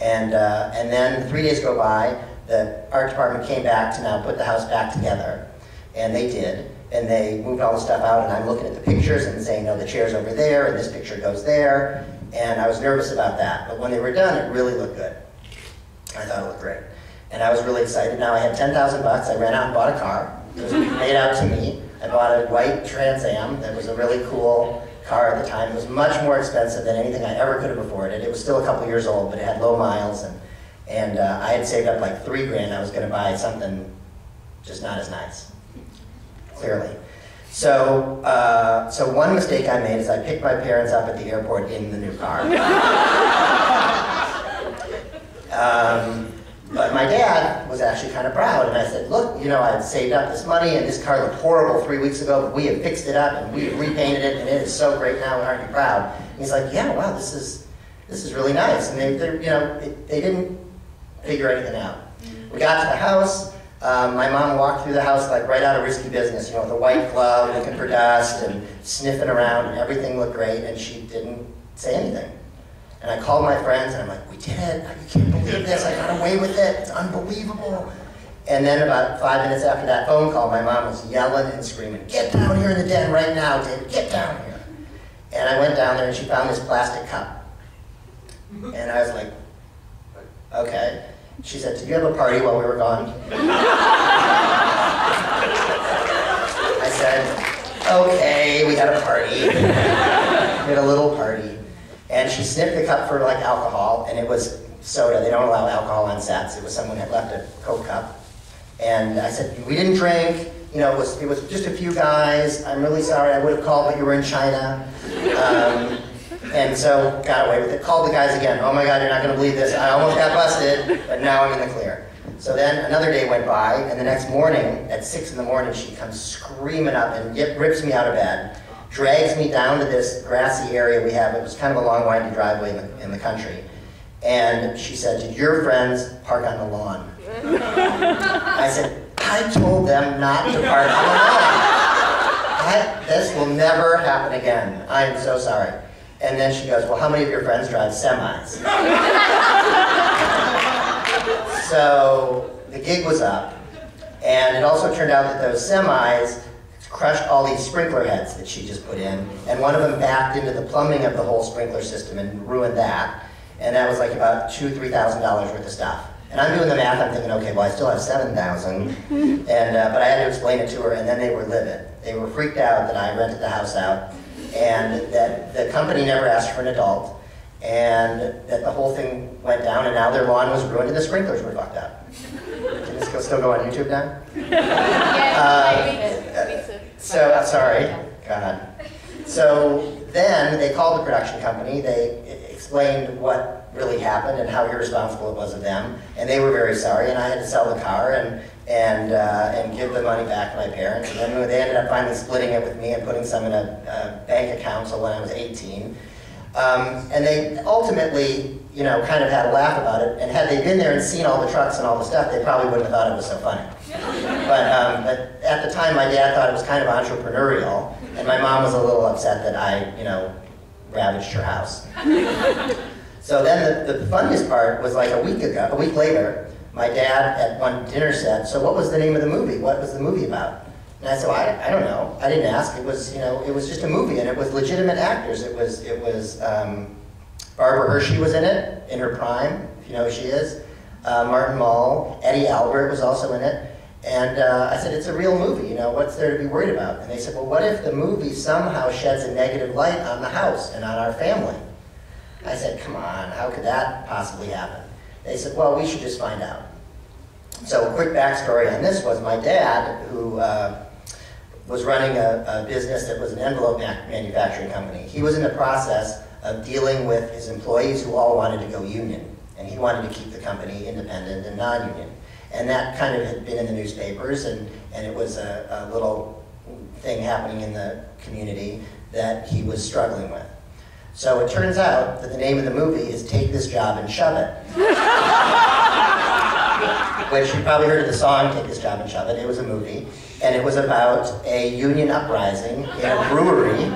And then 3 days go by, the art department came back to now put the house back together, and they did. And they moved all the stuff out, and I'm looking at the pictures and saying, no, the chair's over there, and this picture goes there. And I was nervous about that. But when they were done, it really looked good. I thought it looked great. And I was really excited. Now I had 10,000 bucks. I ran out and bought a car. It was made out to me. I bought a white Trans Am that was a really cool car at the time. It was much more expensive than anything I ever could have afforded. It was still a couple years old, but it had low miles. And I had saved up like $3 grand. I was going to buy something just not as nice. Clearly. So one mistake I made is I picked my parents up at the airport in the new car. But my dad was actually kind of proud, and I said, look, you know, I had saved up this money, and this car looked horrible 3 weeks ago, but we have fixed it up, and we have repainted it, and it is so great now, aren't you proud? And he's like, yeah, wow, this is really nice. And they didn't figure anything out. We got to the house. My mom walked through the house like right out of Risky Business, you know, with a white glove, looking for dust and sniffing around, and everything looked great, and she didn't say anything. And I called my friends, and I'm like, we did it, you can't believe this, I got away with it, it's unbelievable. And then about 5 minutes after that phone call, my mom was yelling and screaming, get down here in the den right now, David, get down here. And I went down there, and she found this plastic cup. And I was like, okay. She said, did you have a party while we were gone? I said, okay, we had a party. We had a little party. And she sniffed the cup for like alcohol, and it was soda. They don't allow alcohol on sets. It was someone had left a Coke cup. And I said, we didn't drink. You know, it was just a few guys. I'm really sorry, I would have called, but you were in China. And so got away with it. Called the guys again. Oh my God, you're not going to believe this. I almost got busted, but now I'm in the clear. So then another day went by, and the next morning, at 6 in the morning, she comes screaming up and rips me out of bed, drags me down to this grassy area we have. It was kind of a long, windy driveway in the country. And she said, did your friends park on the lawn? I said, I told them not to park on the lawn. This will never happen again. I am so sorry. And then she goes, well, how many of your friends drive semis? So the gig was up, and it also turned out that those semis crushed all these sprinkler heads that she just put in, and one of them backed into the plumbing of the whole sprinkler system and ruined that. And that was like about $2,000 to $3,000 worth of stuff. And I'm doing the math, I'm thinking, okay, well, I still have $7,000, but I had to explain it to her, and then they were livid. They were freaked out that I rented the house out, and that the company never asked for an adult, and that the whole thing went down, and now their lawn was ruined and the sprinklers were fucked up. Can this still go on YouTube now? So, sorry, God. So then they called the production company, they explained what really happened and how irresponsible it was of them, and they were very sorry, and I had to sell the car and give the money back to my parents, and then they ended up finally splitting it with me and putting some in a bank account so when I was 18. And they ultimately, you know, kind of had a laugh about it, and had they been there and seen all the trucks and all the stuff, they probably wouldn't have thought it was so funny. But at the time, my dad thought it was kind of entrepreneurial, and my mom was a little upset that I, you know, ravaged her house. So then the funniest part was like a week later, my dad at one dinner said, so what was the name of the movie? What was the movie about? And I said, well, I don't know. I didn't ask. It was, you know, it was just a movie, and it was legitimate actors. It was Barbara Hershey was in it, in her prime, if you know who she is. Martin Mull, Eddie Albert was also in it. And I said, it's a real movie, you know, what's there to be worried about? And they said, well, what if the movie somehow sheds a negative light on the house and on our family? I said, come on, how could that possibly happen? They said, well, we should just find out. So a quick backstory on this was my dad, who was running a business that was an envelope manufacturing company. He was in the process of dealing with his employees who all wanted to go union, and he wanted to keep the company independent and non-union. And that kind of had been in the newspapers, and it was a little thing happening in the community that he was struggling with. So it turns out that the name of the movie is Take This Job and Shove It. Which you probably heard of the song, Take This Job and Shove It. It was a movie, and it was about a union uprising in a brewery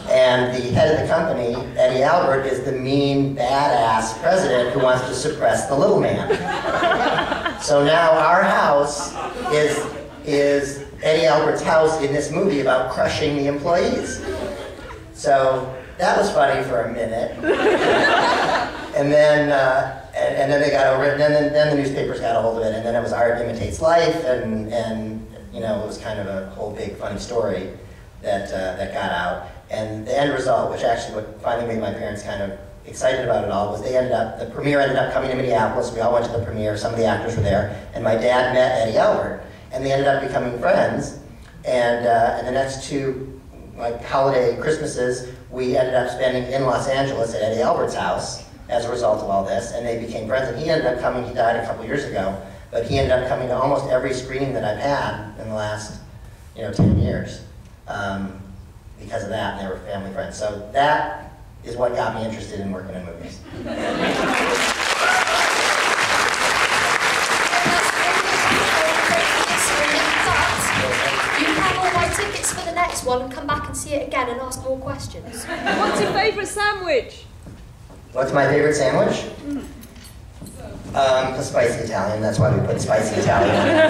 And the head of the company, Eddie Albert, is the mean, badass president who wants to suppress the little man. So now our house is Eddie Albert's house in this movie about crushing the employees. So that was funny for a minute. And then they got over it, and then the newspapers got a hold of it, and then it was Art Imitates Life, and you know, it was kind of a whole big funny story that got out. And the end result, which actually what finally made my parents kind of excited about it all, was the premiere ended up coming to Minneapolis. We all went to the premiere, some of the actors were there, and my dad met Eddie Albert, and they ended up becoming friends. And the next two holiday Christmases, we ended up spending in Los Angeles at Eddie Albert's house as a result of all this, and they became friends. And he ended up coming, he died a couple years ago, but he ended up coming to almost every screening that I've had in the last 10 years. Because of that, and they were family friends. So that is what got me interested in working in movies. You have all my tickets for the next one and come back and see it again and ask more questions. What's your favourite sandwich? What's my favorite sandwich? The spicy Italian. That's why we put spicy Italian on it.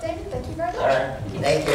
David, thank you very much. All right. Thank you.